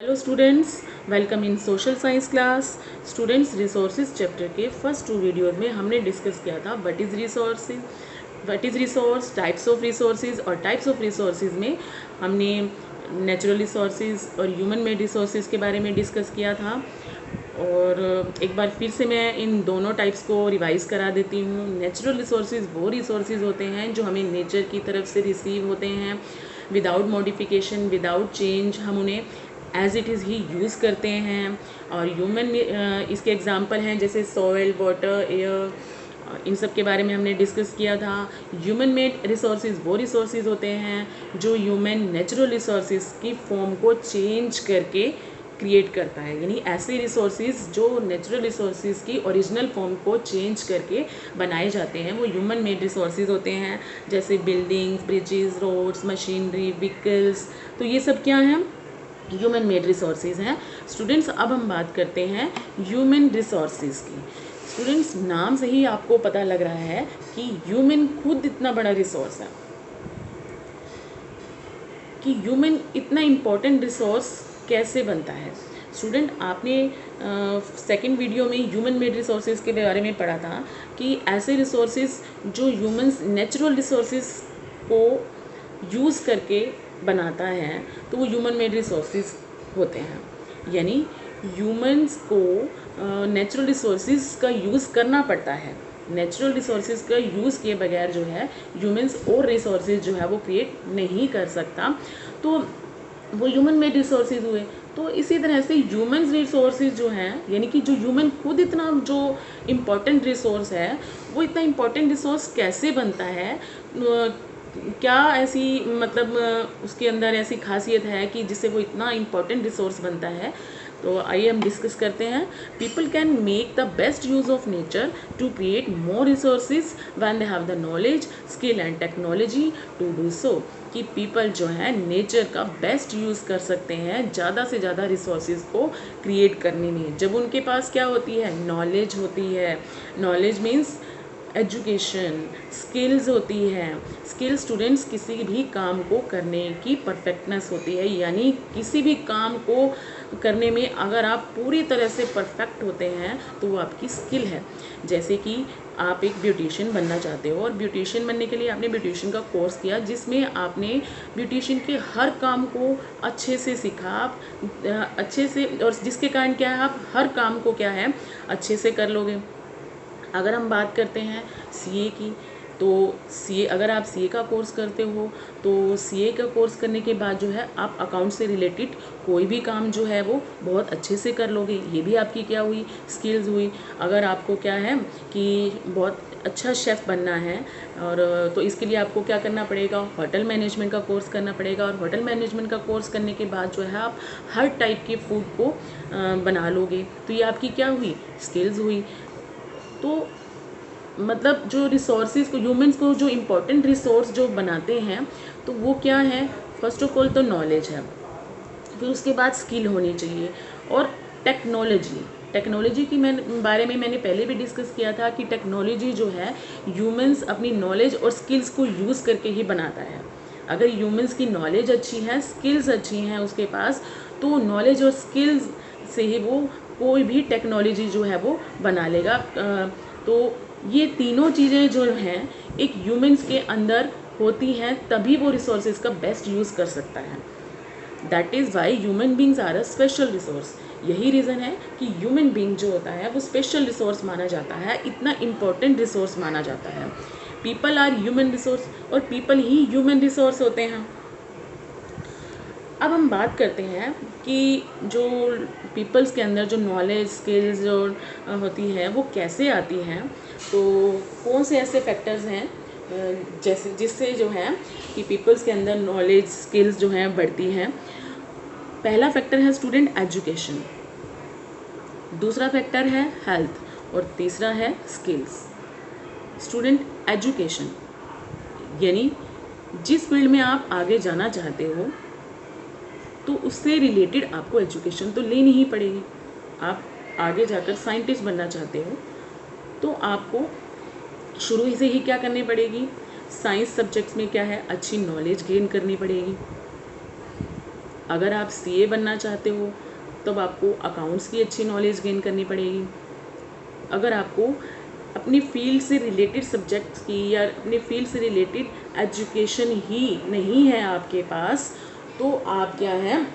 Hello students, welcome in social science class. Students, resources chapter के first 2 videos में हमने discuss किया था what is resource, types of resources. और types of resources में हमने नेचुरल रिसोर्सेज और ह्यूमन मेड रिसोर्सेज के बारे में डिस्कस किया था। और एक बार फिर से मैं इन दोनों टाइप्स को रिवाइज करा देती हूँ। नेचुरल रिसोर्सेज वो रिसोर्सेज होते हैं जो हमें नेचर की तरफ से रिसीव होते हैं विदाउट मॉडिफिकेशन, विदाउट चेंज। हम उन्हें एज इट इज़ ही यूज़ करते हैं। और ह्यूमन इसके एग्जांपल हैं जैसे सॉइल, वाटर, एयर, इन सब के बारे में हमने डिस्कस किया था। ह्यूमन मेड रिसोर्सेज वो रिसोर्सेज होते हैं जो ह्यूमन नेचुरल रिसोर्सेज की फॉर्म को चेंज करके क्रिएट करता है, यानी ऐसे रिसोर्सेज जो नेचुरल रिसोर्सेज की ओरिजिनल फॉर्म को चेंज करके बनाए जाते हैं वो ह्यूमन मेड रिसोर्सेज होते हैं। जैसे buildings, bridges, roads, machinery, vehicles, तो ये सब क्या हैं? ह्यूमन मेड रिसोर्सेज हैं। स्टूडेंट्स, अब हम बात करते हैं ह्यूमन रिसोर्सेज की। स्टूडेंट्स, नाम से ही आपको पता लग रहा है कि ह्यूमन खुद इतना बड़ा रिसोर्स है, कि ह्यूमन इतना इम्पोर्टेंट रिसोर्स कैसे बनता है। स्टूडेंट, आपने सेकंड वीडियो में ह्यूमन मेड रिसोर्सेज के बारे में पढ़ा था कि ऐसे रिसोर्सेज जो ह्यूमंस नेचुरल रिसोर्सेज को यूज़ करके बनाता है तो वो ह्यूमन मेड रिसोर्सेज होते हैं। यानी ह्यूमंस को नेचुरल रिसोर्सेज का यूज़ करना पड़ता है। नेचुरल रिसोर्सेज का यूज़ किए बगैर जो है ह्यूमंस और रिसोर्सेज जो है वो क्रिएट नहीं कर सकता, तो वो ह्यूमन मेड रिसोर्सेज हुए। तो इसी तरह से ह्यूमन रिसोर्सेज जो हैं, यानी कि जो ह्यूमन खुद इतना जो इम्पोर्टेंट रिसोर्स है, वो इतना इम्पोर्टेंट रिसोर्स कैसे बनता है, क्या ऐसी मतलब उसके अंदर ऐसी खासियत है कि जिससे वो इतना इम्पोर्टेंट रिसोर्स बनता है। तो आइए हम डिस्कस करते हैं। People can make the best use of nature to create more resources when they have the knowledge, skill and technology to do so. कि पीपल जो है नेचर का बेस्ट यूज़ कर सकते हैं ज़्यादा से ज़्यादा रिसोर्सेज को क्रिएट करने में, जब उनके पास क्या होती है? नॉलेज होती है। नॉलेज मीन्स एजुकेशन, स्किल्स होती है। स्किल स्टूडेंट्स किसी भी काम को करने की परफेक्टनेस होती है, यानी किसी भी काम को करने में अगर आप पूरी तरह से परफेक्ट होते हैं तो वो आपकी स्किल है। जैसे कि आप एक ब्यूटिशियन बनना चाहते हो और ब्यूटिशियन बनने के लिए आपने ब्यूटिशियन का कोर्स किया जिसमें आपने ब्यूटिशियन के हर काम को अच्छे से सीखा, आप अच्छे से, और जिसके कारण क्या है, आप हर काम को क्या है अच्छे से कर लोगे। अगर हम बात करते हैं सीए की, तो सीए, अगर आप सीए का कोर्स करते हो तो सीए का कोर्स करने के बाद जो है आप अकाउंट से रिलेटेड कोई भी काम जो है वो बहुत अच्छे से कर लोगे। ये भी आपकी क्या हुई? स्किल्स हुई। अगर आपको क्या है कि बहुत अच्छा शेफ़ बनना है, और तो इसके लिए आपको क्या करना पड़ेगा? होटल मैनेजमेंट का कोर्स करना पड़ेगा। और होटल मैनेजमेंट का कोर्स करने के बाद जो है आप हर टाइप के फूड को बना लोगे। तो ये आपकी क्या हुई? स्किल्स हुई। तो मतलब जो रिसोर्सेज को, ह्यूमंस को जो इम्पोर्टेंट रिसोर्स जो बनाते हैं तो वो क्या है? फर्स्ट ऑफ ऑल तो नॉलेज है, फिर उसके बाद स्किल होनी चाहिए, और टेक्नोलॉजी। टेक्नोलॉजी की बारे में मैंने पहले भी डिस्कस किया था कि टेक्नोलॉजी जो है ह्यूमंस अपनी नॉलेज और स्किल्स को यूज़ करके ही बनाता है। अगर ह्यूमंस की नॉलेज अच्छी है, स्किल्स अच्छी हैं उसके पास, तो नॉलेज और स्किल्स से ही वो कोई भी टेक्नोलॉजी जो है वो बना लेगा। तो ये तीनों चीज़ें जो हैं एक ह्यूमंस के अंदर होती हैं, तभी वो रिसोर्सेज का बेस्ट यूज़ कर सकता है। That is why human beings are a special resource. यही रीज़न है कि ह्यूमन बींग जो होता है वो स्पेशल रिसोर्स माना जाता है, इतना इम्पोर्टेंट रिसोर्स माना जाता है। पीपल आर ह्यूमन रिसोर्स, और पीपल ही ह्यूमन रिसोर्स होते हैं। अब हम बात करते हैं कि जो पीपल्स के अंदर जो नॉलेज, स्किल्स जो होती है वो कैसे आती हैं। तो कौन से ऐसे फैक्टर्स हैं जैसे जिससे जो है कि पीपल्स के अंदर नॉलेज, स्किल्स जो हैं बढ़ती हैं। पहला फैक्टर है स्टूडेंट एजुकेशन, दूसरा फैक्टर है हेल्थ, और तीसरा है स्किल्स। स्टूडेंट एजुकेशन यानी जिस फील्ड में आप आगे जाना चाहते हो तो उससे रिलेटेड आपको एजुकेशन तो लेनी ही पड़ेगी। आप आगे जाकर साइंटिस्ट बनना चाहते हो तो आपको शुरू से ही क्या करनी पड़ेगी? साइंस सब्जेक्ट्स में क्या है, अच्छी नॉलेज गेन करनी पड़ेगी। अगर आप सीए बनना चाहते हो तब आपको अकाउंट्स की अच्छी नॉलेज गेन करनी पड़ेगी। अगर आपको अपनी फील्ड से रिलेटेड सब्जेक्ट्स की या अपने फील्ड से रिलेटेड एजुकेशन ही नहीं है आपके पास, तो आप क्या है,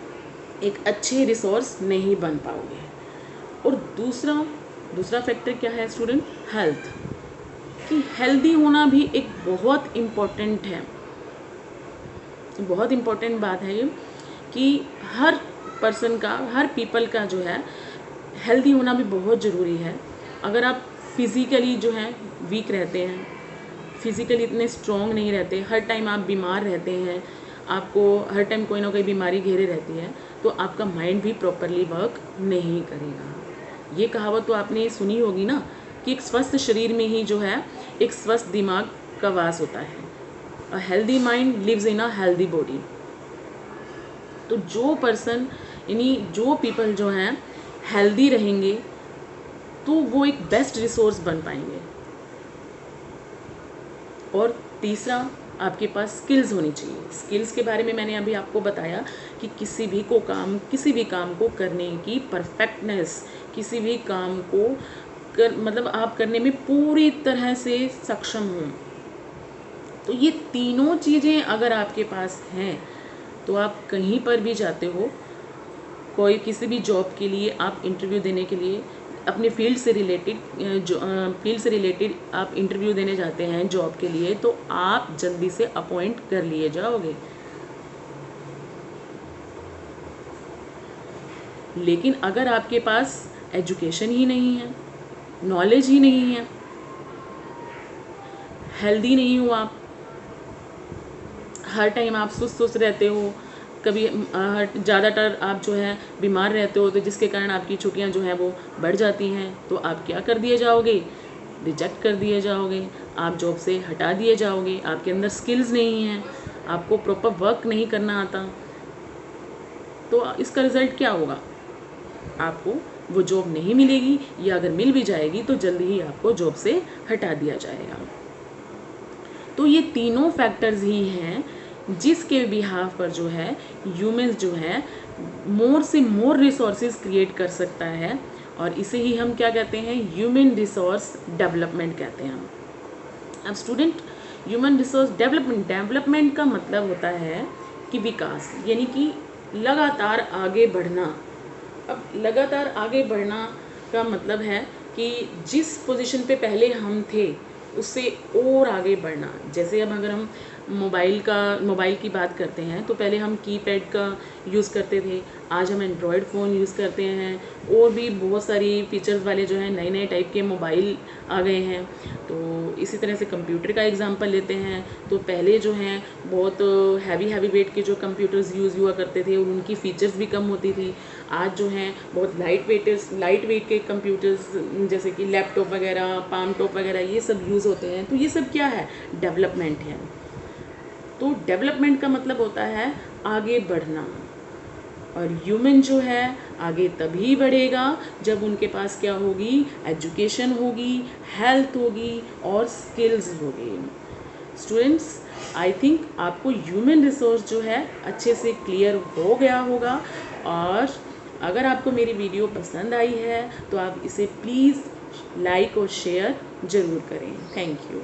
एक अच्छे रिसोर्स नहीं बन पाओगे। और दूसरा फैक्टर क्या है स्टूडेंट, हेल्थ, कि हेल्दी होना भी एक बहुत इम्पोर्टेंट है, बहुत इम्पोर्टेंट बात है ये, कि हर पर्सन का, हर पीपल का जो है हेल्दी होना भी बहुत ज़रूरी है। अगर आप फिज़िकली जो है वीक रहते हैं, फिज़िकली इतने स्ट्रॉन्ग नहीं रहते, हर टाइम आप बीमार रहते हैं, आपको हर टाइम कोई ना कोई बीमारी घेरे रहती है, तो आपका माइंड भी प्रॉपरली वर्क नहीं करेगा। ये कहावत तो आपने सुनी होगी ना, कि एक स्वस्थ शरीर में ही जो है एक स्वस्थ दिमाग का वास होता है। A healthy mind lives in a healthy body. तो जो पर्सन, यानी जो पीपल जो हैं हेल्दी रहेंगे, तो वो एक बेस्ट रिसोर्स बन पाएंगे। और तीसरा, आपके पास स्किल्स होनी चाहिए। स्किल्स के बारे में मैंने अभी आपको बताया कि किसी भी काम को करने की परफेक्टनेस, किसी भी काम को मतलब आप करने में पूरी तरह से सक्षम हों। तो ये तीनों चीज़ें अगर आपके पास हैं, तो आप कहीं पर भी जाते हो, कोई किसी भी जॉब के लिए आप इंटरव्यू देने के लिए, अपने फील्ड से रिलेटेड आप इंटरव्यू देने जाते हैं जॉब के लिए, तो आप जल्दी से अपॉइंट कर लिए जाओगे। लेकिन अगर आपके पास एजुकेशन ही नहीं है, नॉलेज ही नहीं है, हेल्दी नहीं हो आप, हर टाइम आप सुस्त रहते हो, कभी ज़्यादातर आप जो है बीमार रहते हो, तो जिसके कारण आपकी छुट्टियां जो हैं वो बढ़ जाती हैं, तो आप क्या कर दिए जाओगे, रिजेक्ट कर दिए जाओगे, आप जॉब से हटा दिए जाओगे। आपके अंदर स्किल्स नहीं हैं, आपको प्रॉपर वर्क नहीं करना आता, तो इसका रिज़ल्ट क्या होगा, आपको वो जॉब नहीं मिलेगी, या अगर मिल भी जाएगी तो जल्दी ही आपको जॉब से हटा दिया जाएगा। तो ये तीनों फैक्टर्स ही हैं जिसके बिहाफ पर जो है ह्यूमंस जो है मोर से मोर रिसोर्सेज क्रिएट कर सकता है, और इसे ही हम क्या कहते हैं, ह्यूमन रिसोर्स डेवलपमेंट कहते हैं। अब स्टूडेंट, ह्यूमन रिसोर्स डेवलपमेंट का मतलब होता है कि विकास, यानी कि लगातार आगे बढ़ना। अब लगातार आगे बढ़ना का मतलब है कि जिस पोजीशन पे पहले हम थे उससे और आगे बढ़ना। जैसे अब अगर हम मोबाइल की बात करते हैं, तो पहले हम कीपैड का यूज़ करते थे, आज हम एंड्रॉयड फ़ोन यूज़ करते हैं, और भी बहुत सारी फीचर्स वाले जो हैं नए नए टाइप के मोबाइल आ गए हैं। तो इसी तरह से कंप्यूटर का एग्जांपल लेते हैं, तो पहले जो हैं बहुत हैवी वेट के जो कंप्यूटर्स यूज़ हुआ करते थे और उनकी फ़ीचर्स भी कम होती थी। आज जो हैं बहुत लाइट वेट के कंप्यूटर्स, जैसे कि लैपटॉप वगैरह, पाम टॉप वगैरह, ये सब यूज़ होते हैं। तो ये सब क्या है, डेवलपमेंट है। तो डेवलपमेंट का मतलब होता है आगे बढ़ना, और ह्यूमन जो है आगे तभी बढ़ेगा जब उनके पास क्या होगी, एजुकेशन होगी, हेल्थ होगी और स्किल्स होगी। स्टूडेंट्स, आई थिंक आपको ह्यूमन रिसोर्स जो है अच्छे से क्लियर हो गया होगा, और अगर आपको मेरी वीडियो पसंद आई है तो आप इसे प्लीज़ लाइक और शेयर ज़रूर करें। Thank you.